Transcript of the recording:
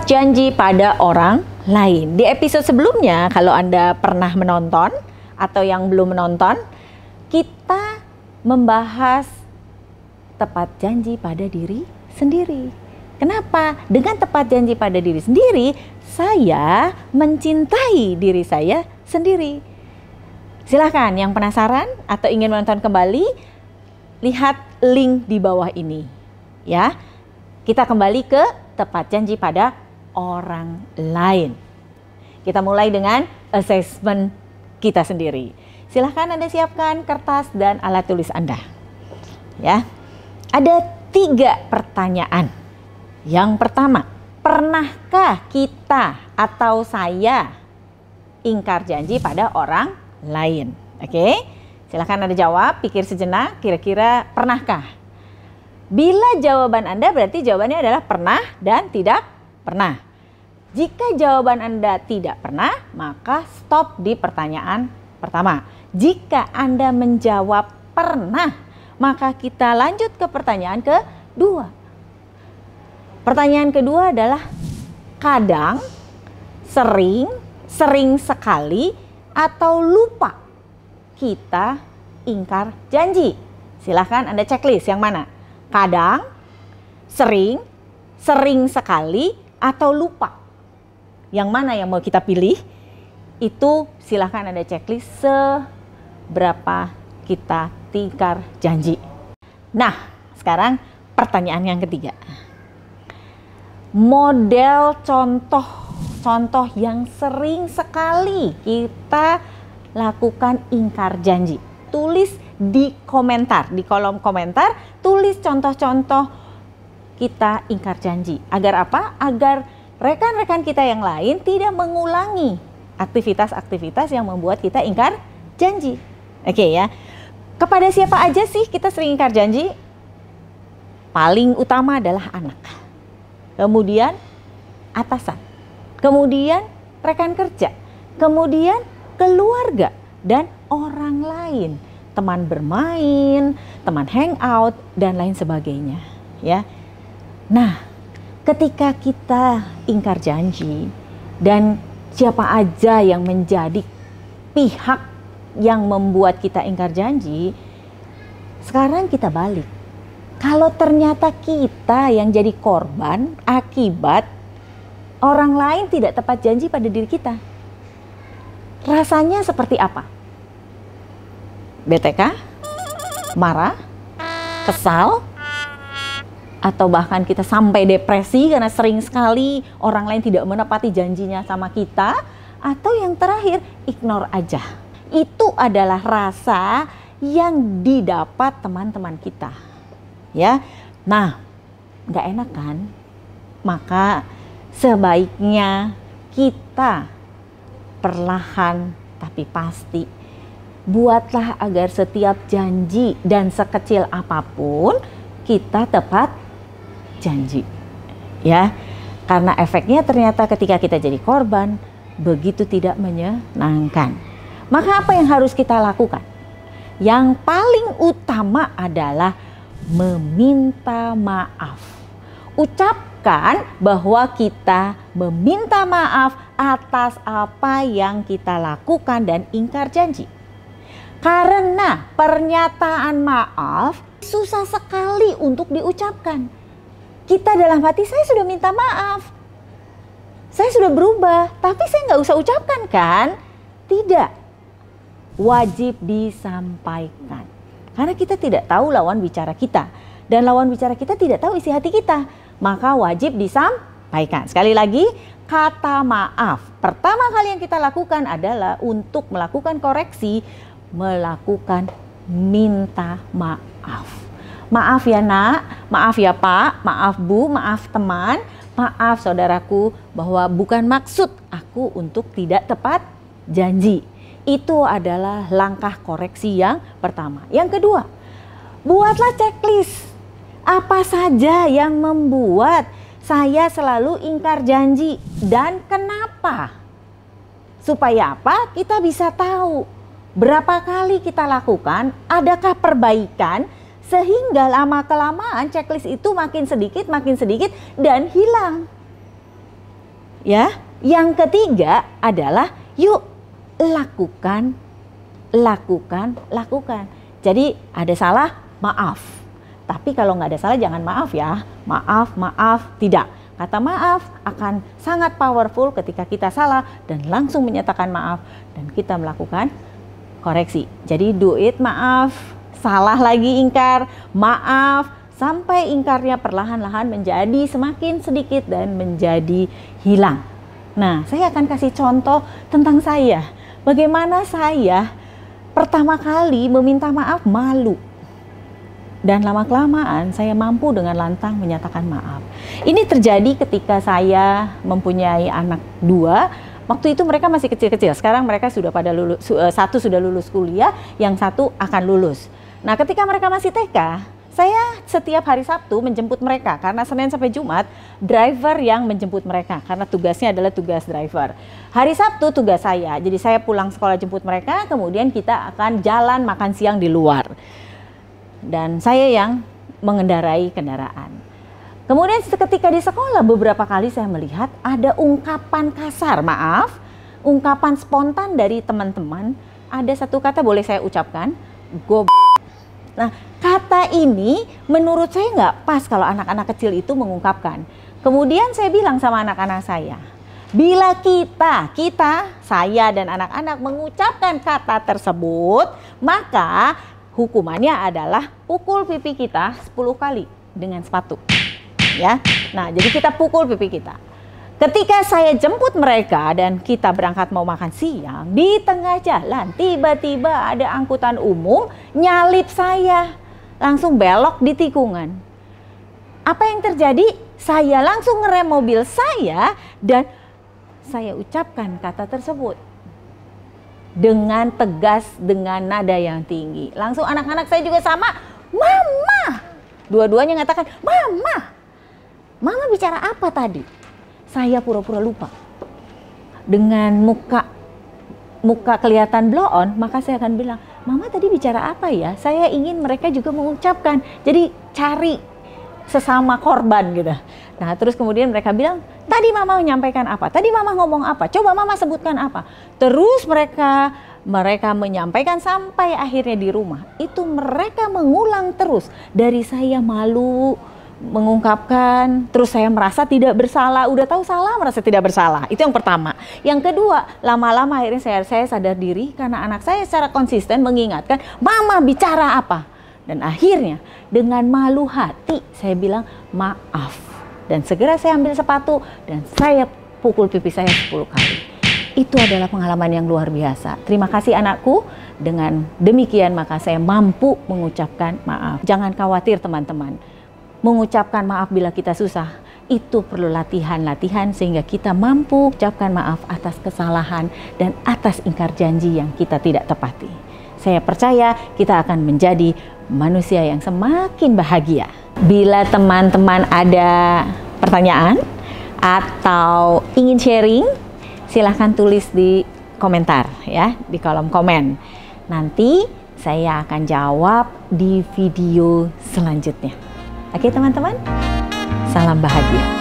janji pada orang lain. Di episode sebelumnya, kalau Anda pernah menonton atau yang belum menonton, kita membahas tepat janji pada diri sendiri. Kenapa? Dengan tepat janji pada diri sendiri, saya mencintai diri saya sendiri. Silahkan yang penasaran atau ingin menonton kembali, lihat link di bawah ini. Ya, kita kembali ke tepat janji pada orang lain. Kita mulai dengan assessment kita sendiri. Silahkan Anda siapkan kertas dan alat tulis Anda. Ya, ada 3 pertanyaan. Yang pertama, pernahkah kita atau saya ingkar janji pada orang lain? Oke, silahkan Anda jawab, pikir sejenak, kira-kira pernahkah? Bila jawaban Anda berarti jawabannya adalah pernah dan tidak pernah. Jika jawaban Anda tidak pernah, maka stop di pertanyaan pertama. Jika Anda menjawab pernah, maka kita lanjut ke pertanyaan kedua. Pertanyaan kedua adalah kadang, sering sekali, atau lupa kita ingkar janji. Silahkan Anda checklist yang mana? Kadang, sering sekali, atau lupa. Yang mana yang mau kita pilih? Itu silahkan Anda checklist seberapa kita ingkar janji. Nah, sekarang pertanyaan yang ketiga. Model contoh yang sering sekali kita lakukan ingkar janji. Tulis di komentar, di kolom komentar, tulis contoh-contoh kita ingkar janji. Agar apa? Agar rekan-rekan kita yang lain tidak mengulangi aktivitas-aktivitas yang membuat kita ingkar janji. Oke ya. Kepada siapa aja sih kita sering ingkar janji? Paling utama adalah anak. Kemudian atasan. Kemudian rekan kerja. Kemudian keluarga dan orang lain. Teman bermain, teman hangout, dan lain sebagainya. Ya. Nah, ketika kita ingkar janji dan siapa aja yang menjadi pihak yang membuat kita ingkar janji, sekarang kita balik. Kalau ternyata kita yang jadi korban akibat orang lain tidak tepat janji pada diri kita, rasanya seperti apa? BTK? Marah? Kesal? Atau bahkan kita sampai depresi karena sering sekali orang lain tidak menepati janjinya sama kita. Atau yang terakhir, ignore aja. Itu adalah rasa yang didapat teman-teman kita. Ya, nah, nggak enak kan? Maka sebaiknya kita perlahan tapi pasti buatlah agar setiap janji dan sekecil apapun kita tepat janji. Ya, karena efeknya ternyata ketika kita jadi korban begitu tidak menyenangkan. Maka apa yang harus kita lakukan? Yang paling utama adalah meminta maaf. Ucapkan bahwa kita meminta maaf atas apa yang kita lakukan dan ingkar janji. Karena pernyataan maaf susah sekali untuk diucapkan. Kita dalam hati, saya sudah minta maaf, saya sudah berubah, tapi saya nggak usah ucapkan kan? Tidak, wajib disampaikan. Karena kita tidak tahu lawan bicara kita. Dan lawan bicara kita tidak tahu isi hati kita. Maka wajib disampaikan. Sekali lagi, kata maaf. Pertama kali yang kita lakukan adalah untuk melakukan koreksi, melakukan minta maaf. Maaf ya nak, maaf ya pak, maaf bu, maaf teman, maaf saudaraku bahwa bukan maksud aku untuk tidak tepat janji. Itu adalah langkah koreksi yang pertama. Yang kedua, buatlah checklist. Apa saja yang membuat saya selalu ingkar janji dan kenapa? Supaya apa? Kita bisa tahu berapa kali kita lakukan, adakah perbaikan, sehingga lama-kelamaan checklist itu makin sedikit dan hilang. Ya. Yang ketiga adalah yuk lakukan. Jadi ada salah, maaf. Tapi kalau nggak ada salah jangan maaf ya. Maaf, tidak. Kata maaf akan sangat powerful ketika kita salah dan langsung menyatakan maaf dan kita melakukan koreksi. Jadi do it, maaf, salah lagi ingkar, maaf, sampai ingkarnya perlahan-lahan menjadi semakin sedikit dan menjadi hilang. Nah, saya akan kasih contoh tentang saya. Bagaimana saya pertama kali meminta maaf malu. Dan lama-kelamaan saya mampu dengan lantang menyatakan maaf. Ini terjadi ketika saya mempunyai anak 2. Waktu itu mereka masih kecil-kecil. Sekarang mereka sudah pada lulus, satu sudah lulus kuliah, yang satu akan lulus. Nah, ketika mereka masih TK, saya setiap hari Sabtu menjemput mereka karena Senin sampai Jumat driver yang menjemput mereka karena tugasnya adalah tugas driver. Hari Sabtu tugas saya, jadi saya pulang sekolah jemput mereka, kemudian kita akan jalan makan siang di luar. Dan saya yang mengendarai kendaraan. Kemudian ketika di sekolah beberapa kali saya melihat ada ungkapan kasar, maaf, ungkapan spontan dari teman-teman. Ada satu kata boleh saya ucapkan, Nah, kata ini menurut saya nggak pas kalau anak-anak kecil itu mengungkapkan. Kemudian saya bilang sama anak-anak saya, bila kita, saya dan anak-anak mengucapkan kata tersebut, maka hukumannya adalah pukul pipi kita 10 kali dengan sepatu. Ya. Nah, jadi kita pukul pipi kita. Ketika saya jemput mereka dan kita berangkat mau makan siang, di tengah jalan tiba-tiba ada angkutan umum nyalip saya, langsung belok di tikungan. Apa yang terjadi? Saya langsung ngerem mobil saya dan saya ucapkan kata tersebut dengan tegas, dengan nada yang tinggi. Langsung anak-anak saya juga sama, Mama. Dua-duanya mengatakan, Mama bicara apa tadi? Saya pura-pura lupa. Dengan muka kelihatan blow on, maka saya akan bilang, Mama tadi bicara apa ya? Saya ingin mereka juga mengucapkan. Jadi cari sesama korban gitu. Nah, terus kemudian mereka bilang, tadi Mama menyampaikan apa? Tadi Mama ngomong apa? Coba Mama sebutkan apa? Terus mereka menyampaikan sampai akhirnya di rumah. Itu mereka mengulang terus. Dari saya malu mengungkapkan, terus saya merasa tidak bersalah, udah tahu salah merasa tidak bersalah. Itu yang pertama. Yang kedua, lama-lama akhirnya saya sadar diri karena anak saya secara konsisten mengingatkan, Mama bicara apa? Dan akhirnya dengan malu hati saya bilang maaf. Dan segera saya ambil sepatu dan saya pukul pipi saya 10 kali. Itu adalah pengalaman yang luar biasa. Terima kasih anakku. Dengan demikian maka saya mampu mengucapkan maaf. Jangan khawatir teman-teman. Mengucapkan maaf bila kita susah, itu perlu latihan sehingga kita mampu ucapkan maaf atas kesalahan dan atas ingkar janji yang kita tidak tepati. Saya percaya kita akan menjadi manusia yang semakin bahagia. Bila teman-teman ada pertanyaan atau ingin sharing, silahkan tulis di komentar ya, di kolom komen. Nanti saya akan jawab di video selanjutnya. Oke teman-teman, salam bahagia.